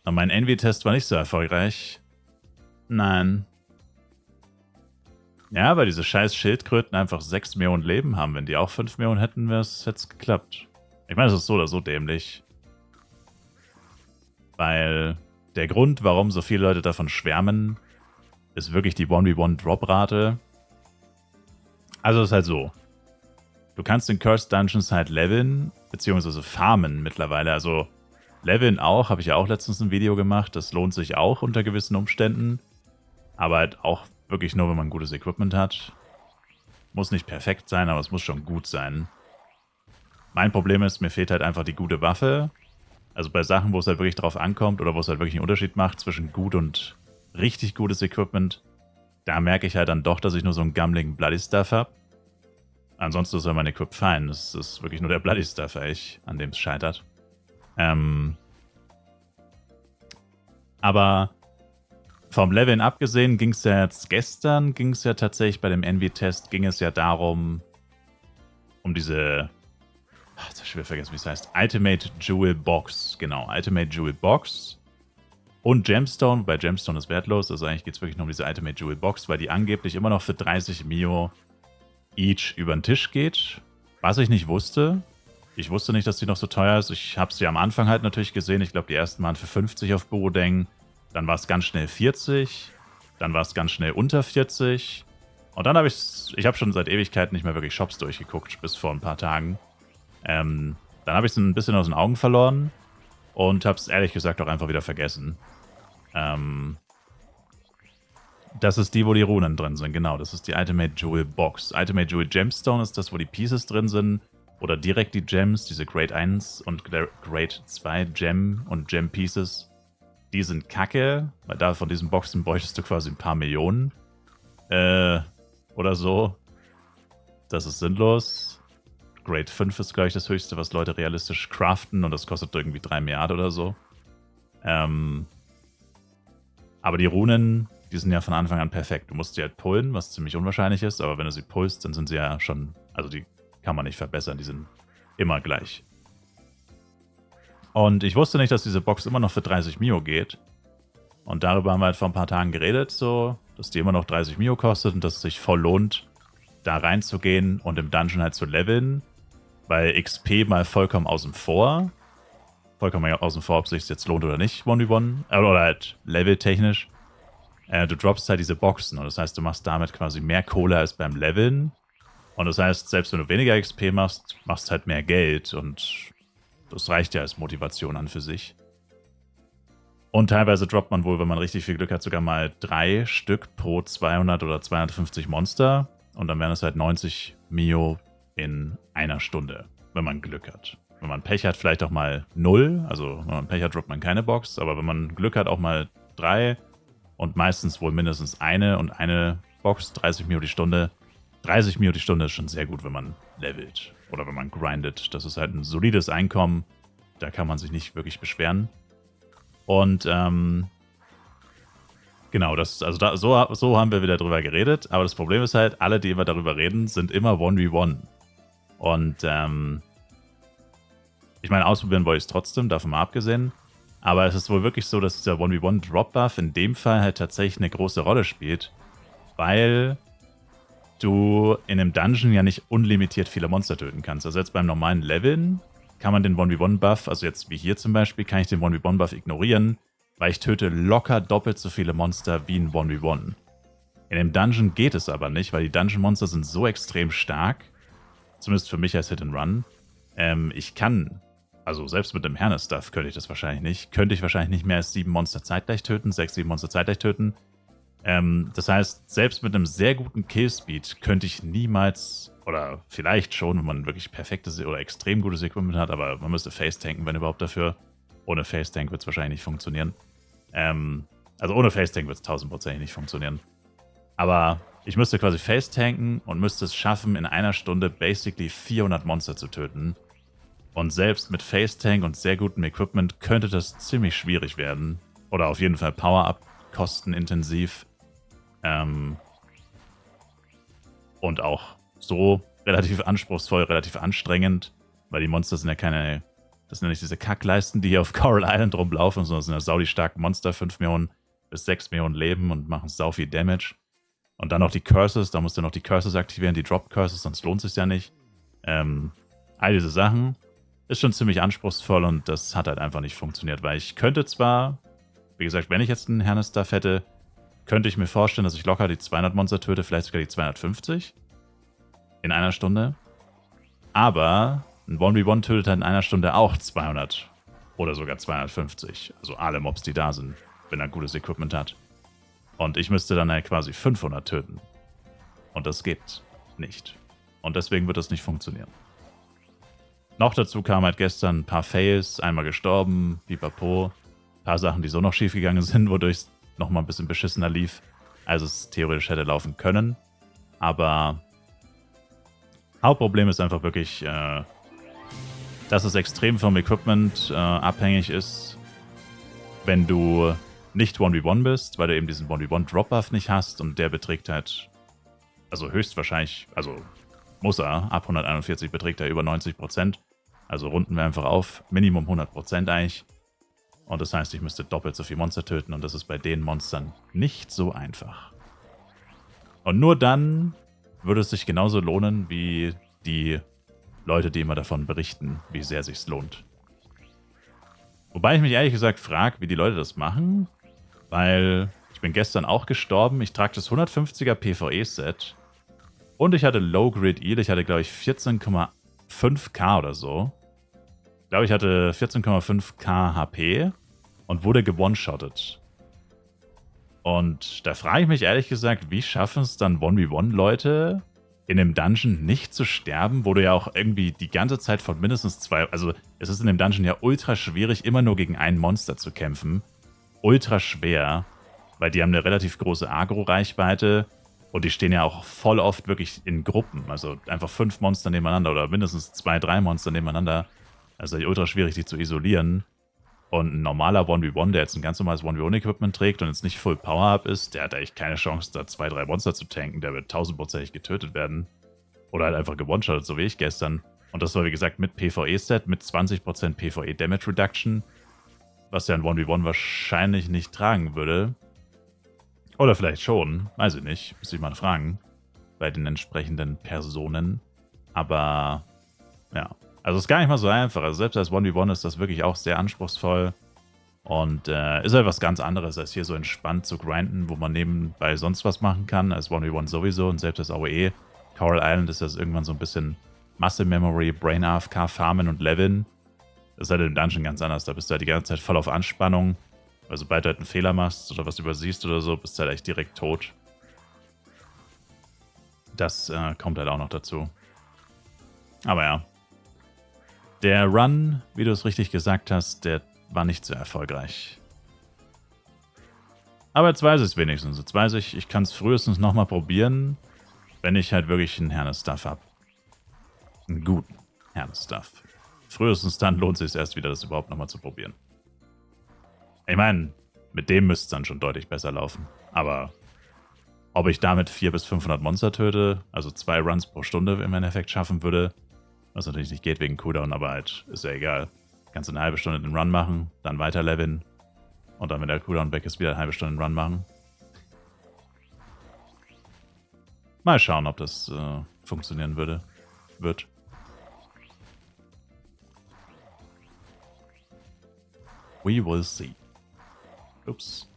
Aber mein Envy-Test war nicht so erfolgreich. Nein. Ja, weil diese scheiß Schildkröten einfach 6 Millionen Leben haben. Wenn die auch 5 Millionen hätten, wäre es jetzt geklappt. Ich meine, es ist so oder so dämlich. Weil der Grund, warum so viele Leute davon schwärmen, ist wirklich die 1v1-Drop-Rate. Also ist halt so. Du kannst in Cursed Dungeons halt leveln, beziehungsweise farmen mittlerweile. Also leveln auch, habe ich ja auch letztens ein Video gemacht. Das lohnt sich auch unter gewissen Umständen. Aber halt auch wirklich nur, wenn man gutes Equipment hat. Muss nicht perfekt sein, aber es muss schon gut sein. Mein Problem ist, mir fehlt halt einfach die gute Waffe. Also bei Sachen, wo es halt wirklich drauf ankommt oder wo es halt wirklich einen Unterschied macht zwischen gut und richtig gutes Equipment, da merke ich halt dann doch, dass ich nur so einen gammeligen Bloody Stuff habe. Ansonsten ist ja mein Equip fein. Es ist wirklich nur der Bloody Stuff, an dem es scheitert. Aber vom Leveln abgesehen ging es ja jetzt gestern, ging es ja tatsächlich bei dem Envy-Test, ging es ja darum, um diese, jetzt habe ich schwer vergessen, wie es heißt, Ultimate Jewel Box, genau, Ultimate Jewel Box und Gemstone, wobei Gemstone ist wertlos, also eigentlich geht es wirklich nur um diese Ultimate Jewel Box, weil die angeblich immer noch für 30 Mio each über den Tisch geht, was ich nicht wusste. Ich wusste nicht, dass die noch so teuer ist. Ich habe sie am Anfang halt natürlich gesehen. Ich glaube, die ersten waren für 50 auf Borodeng. Dann war es ganz schnell 40. Dann war es ganz schnell unter 40. Und dann habe ich habe schon seit Ewigkeiten nicht mehr wirklich Shops durchgeguckt, bis vor ein paar Tagen. Dann habe ich es ein bisschen aus den Augen verloren und habe es ehrlich gesagt auch einfach wieder vergessen. Das ist die, wo die Runen drin sind, genau. Das ist die Ultimate Jewel Box. Ultimate Jewel Gemstone ist das, wo die Pieces drin sind. Oder direkt die Gems, diese Grade 1 und Grade 2 Gem und Gem Pieces. Die sind kacke, weil da von diesen Boxen bräuchtest du quasi ein paar Millionen. Oder so. Das ist sinnlos. Grade 5 ist, glaube ich, das höchste, was Leute realistisch craften und das kostet irgendwie 3 Milliarden oder so. Aber die Runen, die sind ja von Anfang an perfekt. Du musst sie halt pullen, was ziemlich unwahrscheinlich ist, aber wenn du sie pullst, dann sind sie ja schon, also die kann man nicht verbessern, die sind immer gleich. Und ich wusste nicht, dass diese Box immer noch für 30 Mio geht. Und darüber haben wir halt vor ein paar Tagen geredet, so, dass die immer noch 30 Mio kostet und dass es sich voll lohnt, da reinzugehen und im Dungeon halt zu leveln. Weil XP mal vollkommen außen vor. Vollkommen außen vor, ob es sich jetzt lohnt oder nicht, 1v1. Oder halt leveltechnisch. Du droppst halt diese Boxen und das heißt, du machst damit quasi mehr Kohle als beim Leveln. Und das heißt, selbst wenn du weniger XP machst, machst du halt mehr Geld und das reicht ja als Motivation an für sich. Und teilweise droppt man wohl, wenn man richtig viel Glück hat, sogar mal 3 Stück pro 200 oder 250 Monster. Und dann wären es halt 90 Mio in einer Stunde, wenn man Glück hat. Wenn man Pech hat, vielleicht auch mal 0. Also wenn man Pech hat, droppt man keine Box. Aber wenn man Glück hat, auch mal 3. Und meistens wohl mindestens eine Box, 30 Mio die Stunde. 30 Mio die Stunde ist schon sehr gut, wenn man levelt oder wenn man grindet. Das ist halt ein solides Einkommen. Da kann man sich nicht wirklich beschweren. Und genau, so haben wir wieder drüber geredet. Aber das Problem ist halt, alle, die immer darüber reden, sind immer 1v1. Und ich meine, ausprobieren wollte ich es trotzdem, davon mal abgesehen. Aber es ist wohl wirklich so, dass dieser 1v1-Drop-Buff in dem Fall halt tatsächlich eine große Rolle spielt. Weil du in einem Dungeon ja nicht unlimitiert viele Monster töten kannst. Also jetzt beim normalen Leveln kann man den 1v1-Buff, also jetzt wie hier zum Beispiel, kann ich den 1v1-Buff ignorieren, weil ich töte locker doppelt so viele Monster wie ein 1v1. In dem Dungeon geht es aber nicht, weil die Dungeon-Monster sind so extrem stark, zumindest für mich als Hit-and-Run. Ich kann, also selbst mit dem Herne-Stuff könnte ich wahrscheinlich nicht mehr als 7 Monster zeitgleich töten, 6, 7 Monster zeitgleich töten. Das heißt, selbst mit einem sehr guten Killspeed könnte ich niemals, oder vielleicht schon, wenn man wirklich perfektes oder extrem gutes Equipment hat, aber man müsste Face-Tanken, wenn überhaupt dafür. Ohne Face-Tank wird es wahrscheinlich nicht funktionieren. Also ohne Face-Tank wird es 1000% nicht funktionieren. Aber ich müsste quasi Face-Tanken und müsste es schaffen, in einer Stunde basically 400 Monster zu töten. Und selbst mit Face-Tank und sehr gutem Equipment könnte das ziemlich schwierig werden. Oder auf jeden Fall Power-Up kostenintensiv. Und auch so relativ anspruchsvoll, relativ anstrengend, weil die Monster sind ja keine Das sind ja nicht diese Kackleisten, die hier auf Coral Island rumlaufen, sondern das sind ja saudi starke Monster, 5 Millionen bis 6 Millionen Leben und machen sau viel Damage. Und dann noch die Curses, da musst du noch die Curses aktivieren, die Drop Curses, sonst lohnt es sich ja nicht. All diese Sachen ist schon ziemlich anspruchsvoll und das hat halt einfach nicht funktioniert, weil ich könnte zwar, wie gesagt, wenn ich jetzt einen Hernes-Stuff hätte, könnte ich mir vorstellen, dass ich locker die 200 Monster töte, vielleicht sogar die 250 in einer Stunde. Aber ein 1v1 tötet halt in einer Stunde auch 200 oder sogar 250. Also alle Mobs, die da sind, wenn er gutes Equipment hat. Und ich müsste dann halt quasi 500 töten. Und das geht nicht. Und deswegen wird das nicht funktionieren. Noch dazu kam halt gestern ein paar Fails, einmal gestorben, pipapo. Ein paar Sachen, die so noch schief gegangen sind, wodurch es nochmal ein bisschen beschissener lief, als es theoretisch hätte laufen können. Aber Hauptproblem ist einfach wirklich, dass es extrem vom Equipment abhängig ist, wenn du nicht 1v1 bist, weil du eben diesen 1v1 Drop-Buff nicht hast und der beträgt halt, also höchstwahrscheinlich, also muss er, ab 141 beträgt er über 90%. Also runden wir einfach auf, Minimum 100% eigentlich. Und das heißt, ich müsste doppelt so viel Monster töten und das ist bei den Monstern nicht so einfach. Und nur dann würde es sich genauso lohnen wie die Leute, die immer davon berichten, wie sehr sich's lohnt. Wobei ich mich ehrlich gesagt frage, wie die Leute das machen, weil ich bin gestern auch gestorben. Ich trage das 150er PvE-Set und ich hatte Low Grid Heal. Ich hatte, glaube ich, 14,5k oder so. Ich glaube, ich hatte 14,5k HP und wurde gewone-shottet. Und da frage ich mich ehrlich gesagt, wie schaffen es dann 1v1-Leute in dem Dungeon nicht zu sterben, wo du ja auch irgendwie die ganze Zeit von mindestens 2... Also es ist in dem Dungeon ja ultra schwierig, immer nur gegen ein Monster zu kämpfen. Ultra schwer, weil die haben eine relativ große Agro-Reichweite und die stehen ja auch voll oft wirklich in Gruppen. Also einfach 5 Monster nebeneinander oder mindestens 2, 3 Monster nebeneinander. Also ultra schwierig, die zu isolieren. Und ein normaler 1v1, der jetzt ein ganz normales 1v1-Equipment trägt und jetzt nicht Full Power-Up ist, der hat eigentlich keine Chance, da 2, 3 Monster zu tanken. Der wird 1000%ig getötet werden. Oder halt einfach gewone-shottet, so wie ich gestern. Und das war, wie gesagt, mit PvE-Set, mit 20% PvE-Damage Reduction. Was ja ein 1v1 wahrscheinlich nicht tragen würde. Oder vielleicht schon, weiß ich nicht. Muss ich mal fragen. Bei den entsprechenden Personen. Aber, ja. Also ist gar nicht mal so einfach. Also selbst als 1v1 ist das wirklich auch sehr anspruchsvoll. Und ist halt was ganz anderes, als hier so entspannt zu grinden, wo man nebenbei sonst was machen kann. Als 1v1 sowieso und selbst als AOE. Coral Island ist das irgendwann so ein bisschen Muscle Memory, Brain AFK, Farmen und Leveln. Das ist halt im Dungeon ganz anders. Da bist du halt die ganze Zeit voll auf Anspannung. Weil sobald du halt einen Fehler machst oder was übersiehst oder so, bist du halt echt direkt tot. Das kommt halt auch noch dazu. Aber ja. Der Run, wie du es richtig gesagt hast, der war nicht so erfolgreich. Aber jetzt weiß ich es wenigstens. Jetzt weiß ich, ich kann es frühestens nochmal probieren, wenn ich halt wirklich einen Hernes-Stuff habe. Einen guten Hernes-Stuff. Frühestens dann lohnt es sich erst wieder, das überhaupt nochmal zu probieren. Ich meine, mit dem müsste es dann schon deutlich besser laufen. Aber ob ich damit 400 bis 500 Monster töte, also 2 Runs pro Stunde im Endeffekt schaffen würde, was natürlich nicht geht wegen Cooldown, aber halt ist ja egal. Kannst du eine halbe Stunde den Run machen, dann weiter leveln und dann, wenn der Cooldown weg ist, wieder eine halbe Stunde den Run machen. Mal schauen, ob das funktionieren wird. We will see. Ups.